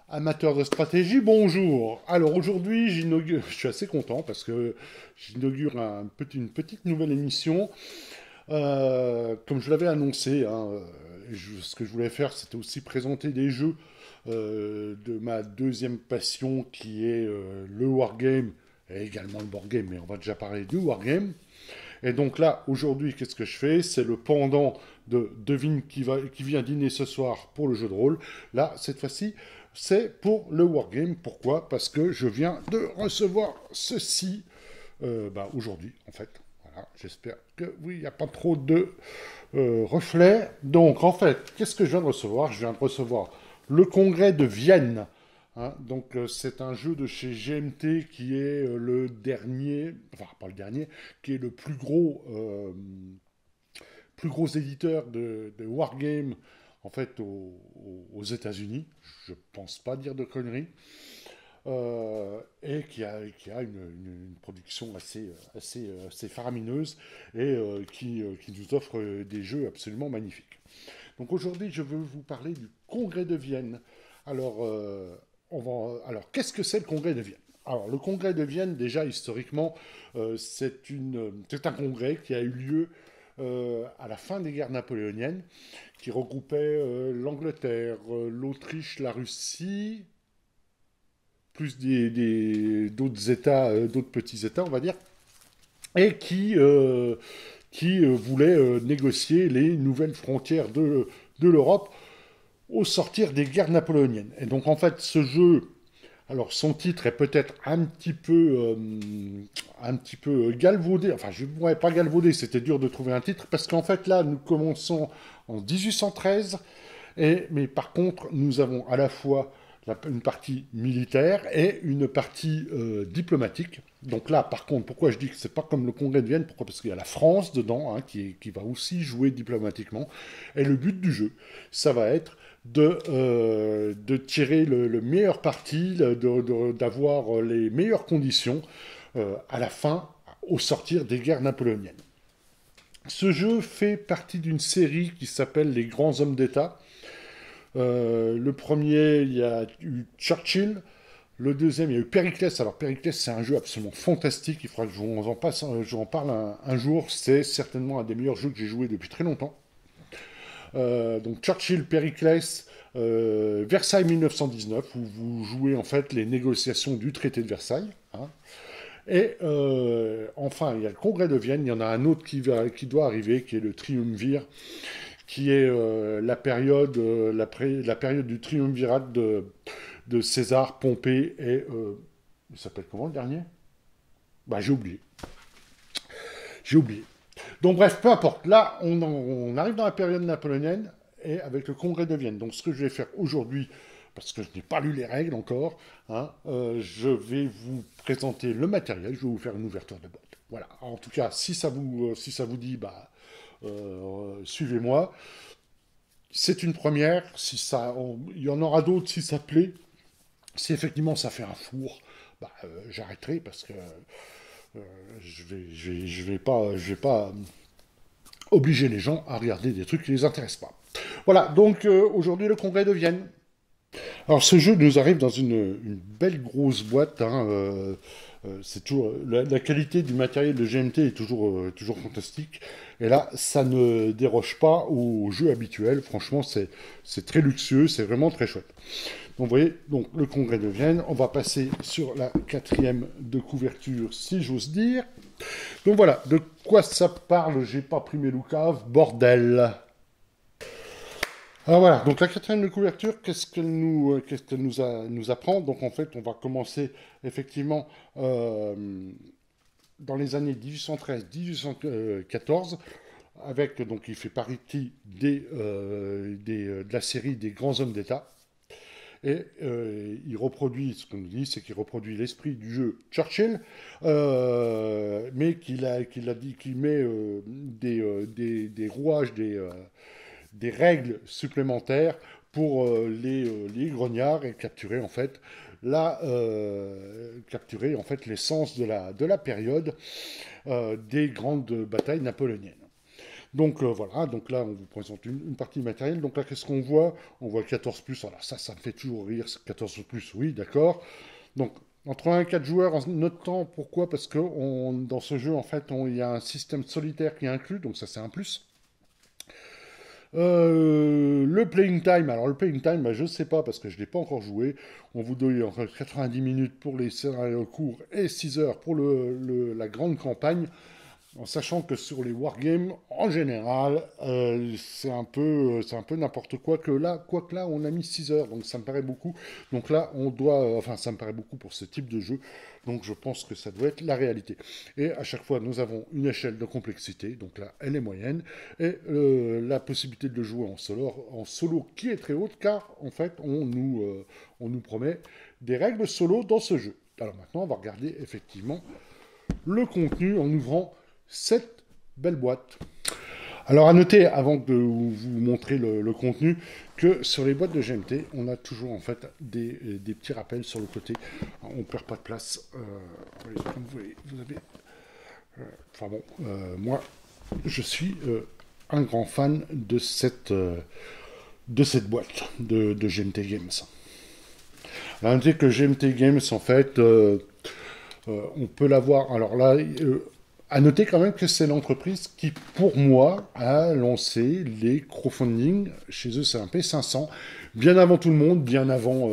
Amateurs de stratégie, bonjour. Alors aujourd'hui, je suis assez content parce que j'inaugure une petite nouvelle émission. Comme je l'avais annoncé, hein, ce que je voulais faire, c'était aussi présenter des jeux de ma deuxième passion qui est le wargame et également le board game, mais on va déjà parler du wargame. Et donc là, aujourd'hui, qu'est-ce que je fais? C'est le pendant de Devine qui vient dîner ce soir pour le jeu de rôle. Là, cette fois-ci, c'est pour le wargame. Pourquoi? Parce que je viens de recevoir ceci aujourd'hui, en fait. Voilà, j'espère que oui, il n'y a pas trop de reflets. Donc, en fait, qu'est-ce que je viens de recevoir? Je viens de recevoir le congrès de Vienne. Hein, donc c'est un jeu de chez GMT qui est le dernier, enfin pas le dernier, qui est le plus gros éditeur de Wargame en fait aux États-Unis. Je pense pas dire de conneries. Et qui a une production assez faramineuse et qui nous offre des jeux absolument magnifiques. Donc aujourd'hui, je veux vous parler du Congrès de Vienne. Alors, alors qu'est-ce que c'est le Congrès de Vienne? Alors, le Congrès de Vienne, déjà historiquement, c'est un congrès qui a eu lieu à la fin des guerres napoléoniennes, qui regroupait l'Angleterre, l'Autriche, la Russie, plus d'autres États, d'autres petits États, on va dire, et qui voulait négocier les nouvelles frontières de l'Europe au sortir des guerres napoléoniennes. Et donc en fait, ce jeu, alors son titre est peut-être un petit peu galvaudé. Enfin, je ne pourrais pas galvaudé, c'était dur de trouver un titre parce qu'en fait là, nous commençons en 1813, mais par contre, nous avons à la fois une partie militaire et une partie diplomatique. Donc là, par contre, pourquoi je dis que c'est pas comme le Congrès de Vienne? Pourquoi? Parce qu'il y a la France dedans, hein, qui va aussi jouer diplomatiquement. Et le but du jeu, ça va être de tirer le meilleur parti, d'avoir les meilleures conditions à la fin, au sortir des guerres napoléoniennes. Ce jeu fait partie d'une série qui s'appelle Les Grands Hommes d'État. Le premier, il y a eu Churchill. Le deuxième, il y a eu Périclès. Alors Périclès, c'est un jeu absolument fantastique. Il faudra que je vous en parle un jour. C'est certainement un des meilleurs jeux que j'ai joué depuis très longtemps. Donc Churchill, Périclès, Versailles 1919, où vous jouez en fait les négociations du traité de Versailles. Hein. Et enfin, il y a le Congrès de Vienne. Il y en a un autre qui doit arriver, qui est le Triumvir, qui est la période du triumvirat de César, Pompée et... il s'appelle comment le dernier? Bah j'ai oublié. J'ai oublié. Donc bref, peu importe. Là, on arrive dans la période napoléonienne et avec le Congrès de Vienne. Donc ce que je vais faire aujourd'hui, parce que je n'ai pas lu les règles encore, hein, je vais vous présenter le matériel, je vais vous faire une ouverture de boîte. Voilà. Alors, en tout cas, si ça vous dit, bah, suivez-moi. C'est une première. Il y en aura d'autres si ça plaît. Si effectivement ça fait un four, bah, j'arrêterai parce que je vais pas obliger les gens à regarder des trucs qui les intéressent pas. Voilà, donc aujourd'hui le congrès de Vienne. Alors ce jeu nous arrive dans une belle grosse boîte. Hein, c'est toujours la qualité du matériel de GMT est toujours fantastique. Et là, ça ne déroge pas au jeu habituel. Franchement, c'est très luxueux, c'est vraiment très chouette. Donc vous voyez, donc le congrès de Vienne. On va passer sur la quatrième de couverture, si j'ose dire. Donc voilà, de quoi ça parle? J'ai pas pris mes loucaves, bordel. Alors voilà, donc la quatrième de couverture, qu'est-ce qu'elle nous apprend? Donc en fait, on va commencer effectivement dans les années 1813-1814, avec, donc il fait partie de la série des grands hommes d'État. Et il reproduit, ce qu'on nous dit, c'est qu'il reproduit l'esprit du jeu Churchill, mais qu'il met des rouages, des règles supplémentaires pour les grognards et capturer en fait l'essence de la période des grandes batailles napoléoniennes. Donc voilà, donc là on vous présente une partie matérielle. Donc là qu'est-ce qu'on voit? On voit 14+, alors ça me fait toujours rire, 14+, oui d'accord. Donc entre 1 et 4 joueurs en notre temps, pourquoi? Parce que dans ce jeu en fait il y a un système solitaire qui est inclus, donc ça c'est un plus. Le playing time, alors le playing time, bah, je ne sais pas parce que je ne l'ai pas encore joué. On vous donne encore 90 minutes pour les scénarios courts et 6 heures pour la grande campagne. En sachant que sur les wargames, en général, c'est un peu n'importe quoi que là, quoique là, on a mis 6 heures, donc ça me paraît beaucoup. Donc là, on doit, enfin, ça me paraît beaucoup pour ce type de jeu, donc je pense que ça doit être la réalité. Et à chaque fois, nous avons une échelle de complexité, donc là, elle est moyenne, et la possibilité de le jouer en solo qui est très haute, car en fait, on nous promet des règles solo dans ce jeu. Alors maintenant, on va regarder effectivement le contenu en ouvrant cette belle boîte. Alors à noter, avant de vous montrer le contenu, que sur les boîtes de GMT, on a toujours en fait des petits rappels sur le côté. On ne perd pas de place. Comme vous voyez, vous avez... enfin bon, moi, je suis un grand fan de cette boîte de GMT Games. Alors, à noter que GMT Games, en fait, on peut l'avoir... Alors là... à noter quand même que c'est l'entreprise qui, pour moi, a lancé les crowdfunding. Chez eux, c'est un P500, bien avant tout le monde, bien avant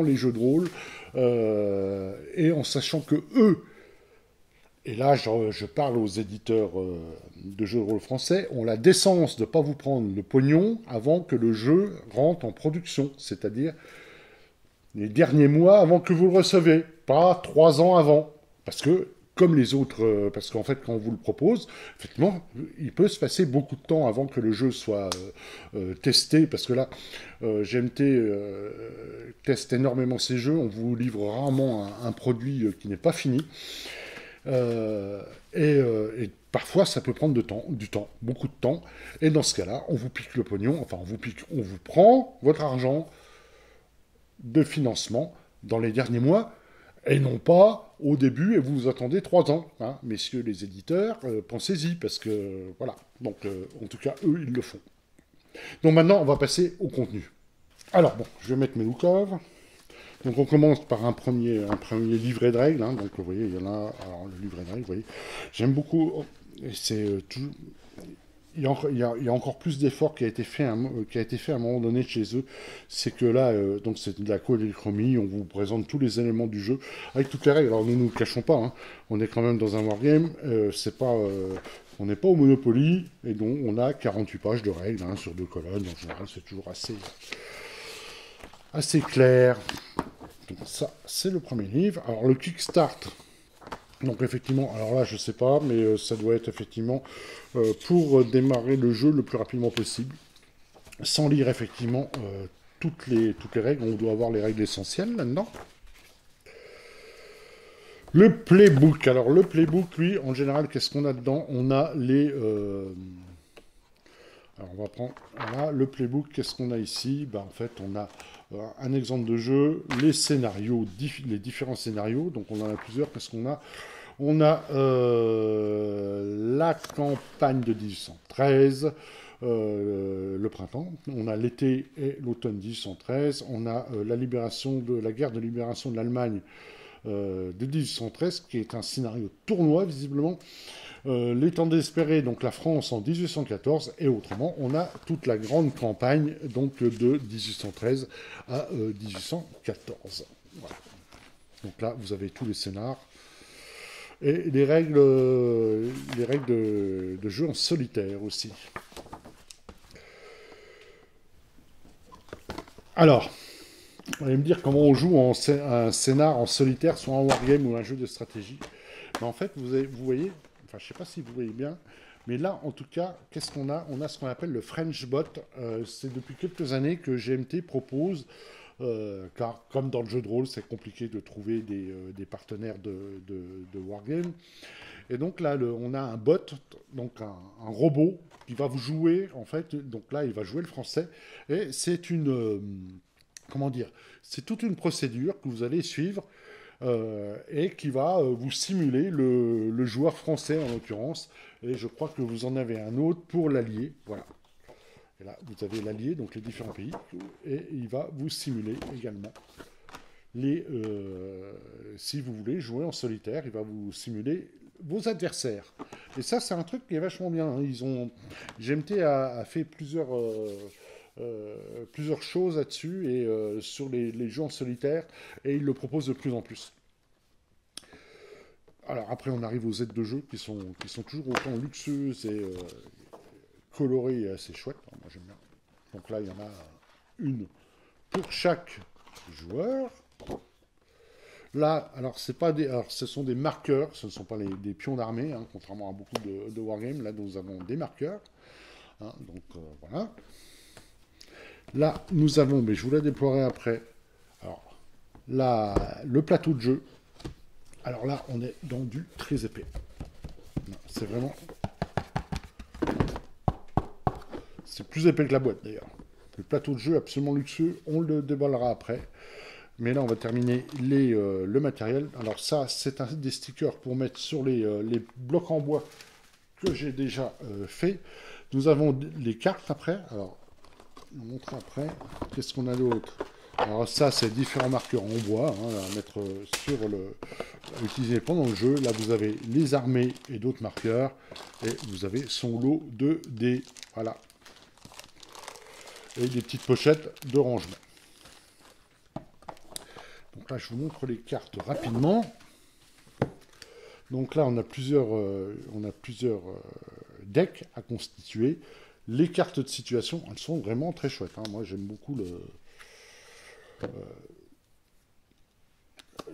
les jeux de rôle, et en sachant que eux, et là je parle aux éditeurs de jeux de rôle français, ont la décence de ne pas vous prendre le pognon avant que le jeu rentre en production, c'est-à-dire les derniers mois avant que vous le recevez, pas 3 ans avant, parce que comme les autres, parce qu'en fait, quand on vous le propose, effectivement, il peut se passer beaucoup de temps avant que le jeu soit testé, parce que là, GMT teste énormément ces jeux, on vous livre rarement un produit qui n'est pas fini, et parfois, ça peut prendre du temps, beaucoup de temps, et dans ce cas-là, on vous pique le pognon, enfin, on vous prend votre argent de financement dans les derniers mois, et non pas au début, et vous vous attendez 3 ans. Hein. Messieurs les éditeurs, pensez-y, parce que, voilà. Donc, en tout cas, eux, ils le font. Donc maintenant, on va passer au contenu. Alors, bon, je vais mettre mes Loukov. Donc, on commence par un premier livret de règles. Hein. Donc, vous voyez, il y en a... Alors, le livret de règles, vous voyez. J'aime beaucoup... C'est toujours... Il y a encore plus d'efforts qui a été fait à un moment donné chez eux. C'est que là, donc c'est de la polychromie, on vous présente tous les éléments du jeu avec toutes les règles. Alors nous ne nous cachons pas, hein. On est quand même dans un wargame, on n'est pas au Monopoly, et donc on a 48 pages de règles hein, sur 2 colonnes. En général, c'est toujours assez clair. Donc ça, c'est le premier livre. Alors le Kickstart. Donc effectivement, alors là je sais pas, mais ça doit être effectivement pour démarrer le jeu le plus rapidement possible, sans lire effectivement toutes les règles. On doit avoir les règles essentielles là-dedans. Le playbook, alors le playbook, lui, en général, qu'est-ce qu'on a dedans? On a les... Alors on va prendre... Voilà, le playbook, qu'est-ce qu'on a ici? En fait, on a un exemple de jeu, les scénarios, les différents scénarios, donc on en a plusieurs, qu'est-ce qu'on a? On a la campagne de 1813, le printemps, on a l'été et l'automne 1813, on a la guerre de libération de l'Allemagne de 1813, qui est un scénario tournoi, visiblement, les temps désespérés, donc la France en 1814, et autrement, on a toute la grande campagne donc de 1813 à 1814. Voilà. Donc là, vous avez tous les scénars. Et les règles de jeu en solitaire aussi. Alors, vous allez me dire comment on joue un scénar en solitaire, soit un wargame ou un jeu de stratégie. Mais en fait, vous voyez, enfin je ne sais pas si vous voyez bien, mais là, en tout cas, qu'est-ce qu'on a? On a ce qu'on appelle le French Bot. C'est depuis quelques années que GMT propose, car comme dans le jeu de rôle, c'est compliqué de trouver des partenaires de wargame. Et donc là, on a un bot, donc un robot, qui va vous jouer, en fait, donc là, il va jouer le français, et c'est comment dire, c'est toute une procédure que vous allez suivre et qui va vous simuler le joueur français en l'occurrence. Et je crois que vous en avez un autre pour l'allié. Voilà. Et là, vous avez l'allié, donc les différents pays, et il va vous simuler également si vous voulez jouer en solitaire, il va vous simuler vos adversaires. Et ça, c'est un truc qui est vachement bien. Hein. GMT a fait plusieurs choses là-dessus et sur les jeux en solitaire, et il le propose de plus en plus. Alors après, on arrive aux aides de jeu qui sont toujours autant luxueuses et colorées et assez chouettes. Alors, moi, j'aime bien. Donc là, il y en a une pour chaque joueur. Là, alors, ce sont des marqueurs, ce ne sont pas des pions d'armée, hein, contrairement à beaucoup de wargames. Là, nous avons des marqueurs. Hein, donc, voilà. Là, nous avons, mais je vous la déploierai après, alors, là, le plateau de jeu. Alors là, on est dans du très épais. C'est vraiment... C'est plus épais que la boîte, d'ailleurs. Le plateau de jeu absolument luxueux, on le déballera après. Mais là, on va terminer le matériel. Alors ça, c'est des stickers pour mettre sur les blocs en bois que j'ai déjà fait. Nous avons les cartes après. Alors, je vous montre après. Qu'est-ce qu'on a d'autre? Alors ça, c'est différents marqueurs en bois à mettre à utiliser pendant le jeu. Là, vous avez les armées et d'autres marqueurs. Et vous avez son lot de dés. Voilà. Et des petites pochettes de rangement. Donc là, je vous montre les cartes rapidement. Donc là, on a plusieurs decks à constituer. Les cartes de situation, elles sont vraiment très chouettes. Hein. Moi, j'aime beaucoup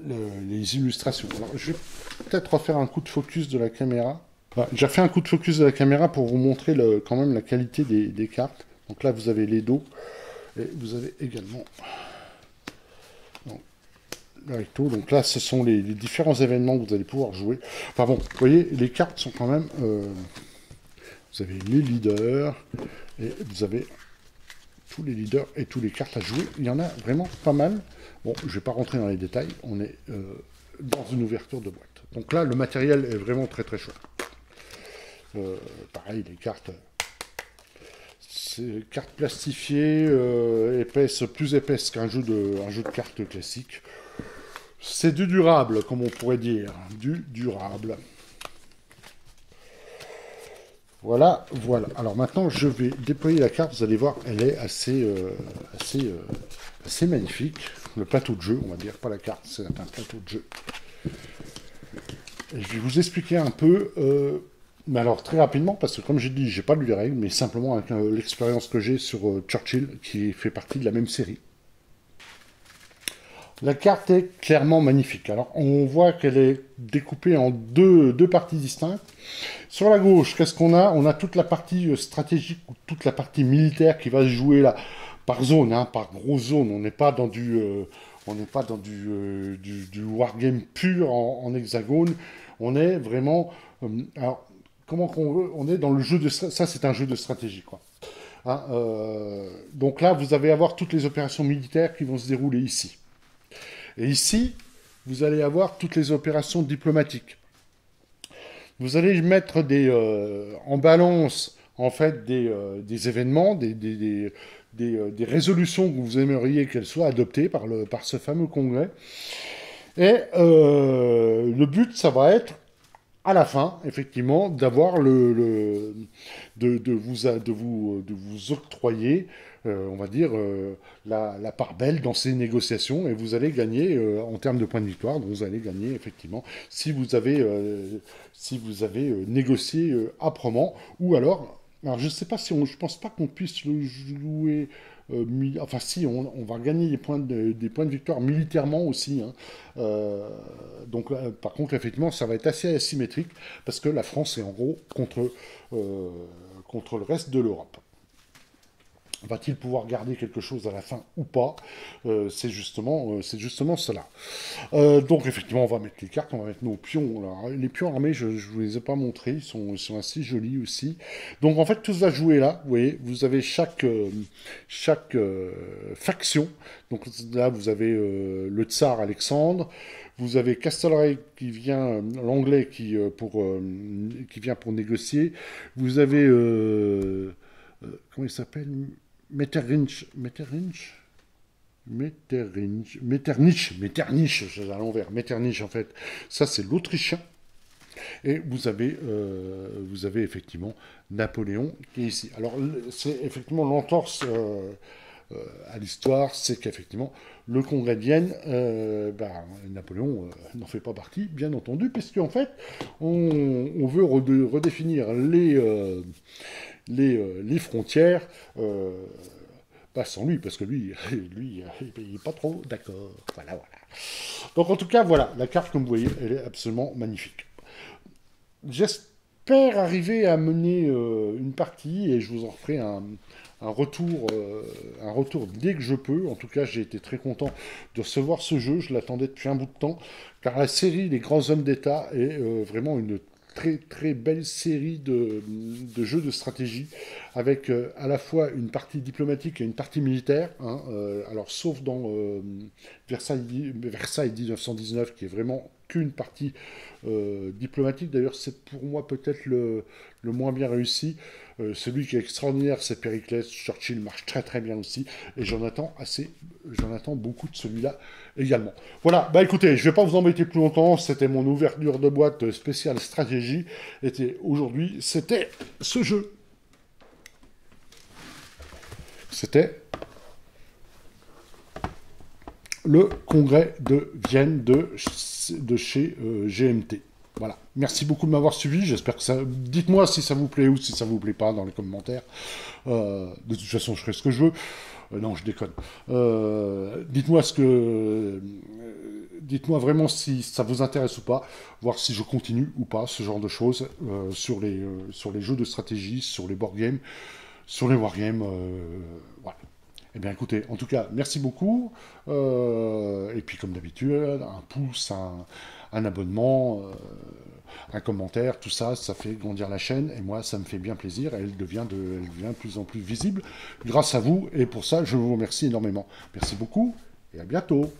les illustrations. Alors, je vais peut-être refaire un coup de focus de la caméra. Enfin, j'ai refait un coup de focus de la caméra pour vous montrer quand même la qualité des cartes. Donc là, vous avez les dos. Et vous avez également... le recto. Donc là, ce sont les différents événements que vous allez pouvoir jouer. Enfin bon, vous voyez, les cartes sont quand même... vous avez les leaders, et vous avez tous les leaders et tous les cartes à jouer. Il y en a vraiment pas mal. Bon, je ne vais pas rentrer dans les détails. On est dans une ouverture de boîte. Donc là, le matériel est vraiment très très chouette. Pareil, les cartes... C'est cartes plastifiées, plus épaisses qu'un jeu de cartes classique. C'est du durable, comme on pourrait dire. Du durable. Voilà, voilà. Alors maintenant, je vais déployer la carte. Vous allez voir, elle est assez magnifique. Le plateau de jeu, on va dire, pas la carte, c'est un plateau de jeu. Et je vais vous expliquer un peu... mais alors, très rapidement, parce que comme j'ai dit, j'ai pas lu les règles, mais simplement avec l'expérience que j'ai sur Churchill, qui fait partie de la même série. La carte est clairement magnifique. Alors, on voit qu'elle est découpée en deux parties distinctes. Sur la gauche, qu'est-ce qu'on a? On a toute la partie stratégique, ou toute la partie militaire qui va se jouer là, par zone, hein, par grosse zone. On n'est pas dans du wargame pur en hexagone. On est vraiment... alors, comment qu'on veut? On est dans le jeu de... Ça, c'est un jeu de stratégie, quoi. Hein, donc là, vous allez avoir toutes les opérations militaires qui vont se dérouler ici. Et ici, vous allez avoir toutes les opérations diplomatiques. Vous allez mettre en balance, en fait, des événements, des résolutions que vous aimeriez qu'elles soient adoptées par ce fameux congrès. Et le but, ça va être, à la fin, effectivement, d'avoir de vous octroyer, on va dire, la part belle dans ces négociations, et vous allez gagner, en termes de points de victoire, donc vous allez gagner, effectivement, si vous avez négocié âprement, ou alors je ne sais pas si je pense pas qu'on puisse le jouer... enfin si, on va gagner des points de victoire militairement aussi. Hein. Donc par contre, effectivement, ça va être assez asymétrique parce que la France est en gros contre le reste de l'Europe. Va-t-il pouvoir garder quelque chose à la fin ou pas? C'est justement cela. Donc effectivement, on va mettre les cartes, on va mettre nos pions. Alors, les pions armés, je ne vous les ai pas montrés, ils sont assez jolis aussi. Donc en fait, tout va jouer là. Vous voyez, vous avez chaque faction. Donc là, vous avez le tsar Alexandre. Vous avez Castlereagh qui vient, l'anglais qui vient pour négocier. Vous avez, comment il s'appelle? Metternich, c'est à l'envers, Metternich en fait. Ça, c'est l'Autrichien. Et vous avez effectivement Napoléon qui est ici. Alors, c'est effectivement l'entorse à l'histoire, c'est qu'effectivement, le congrès de Vienne, Napoléon n'en fait pas partie, bien entendu, puisqu'en fait, on veut redéfinir les frontières, pas sans lui, parce que lui, il n'est pas trop d'accord. Voilà, voilà. Donc en tout cas, voilà, la carte, comme vous voyez, elle est absolument magnifique. J'espère arriver à mener une partie, et je vous en ferai un retour dès que je peux. En tout cas, j'ai été très content de recevoir ce jeu. Je l'attendais depuis un bout de temps, car la série Les Grands Hommes d'État est vraiment une très très belle série de jeux de stratégie avec à la fois une partie diplomatique et une partie militaire, hein, alors sauf dans Versailles 1919 qui est vraiment qu'une partie diplomatique. D'ailleurs, c'est pour moi peut-être le moins bien réussi. Celui qui est extraordinaire, c'est Périclès. Churchill marche très très bien aussi. Et j'en attends beaucoup de celui-là également. Voilà, bah écoutez, je ne vais pas vous embêter plus longtemps. C'était mon ouverture de boîte spéciale stratégie. Aujourd'hui, c'était ce jeu. C'était le congrès de Vienne de chez GMT. Voilà. Merci beaucoup de m'avoir suivi. J'espère que ça. Dites-moi si ça vous plaît ou si ça vous plaît pas dans les commentaires. De toute façon, je ferai ce que je veux. Non, je déconne. Dites-moi dites-moi vraiment si ça vous intéresse ou pas, voir si je continue ou pas, ce genre de choses, sur les jeux de stratégie, sur les board games, sur les wargames. Voilà. Eh bien, écoutez, en tout cas, merci beaucoup. Et puis, comme d'habitude, un pouce, un abonnement, un commentaire, tout ça, ça fait grandir la chaîne. Et moi, ça me fait bien plaisir. Elle devient de plus en plus visible grâce à vous. Et pour ça, je vous remercie énormément. Merci beaucoup et à bientôt.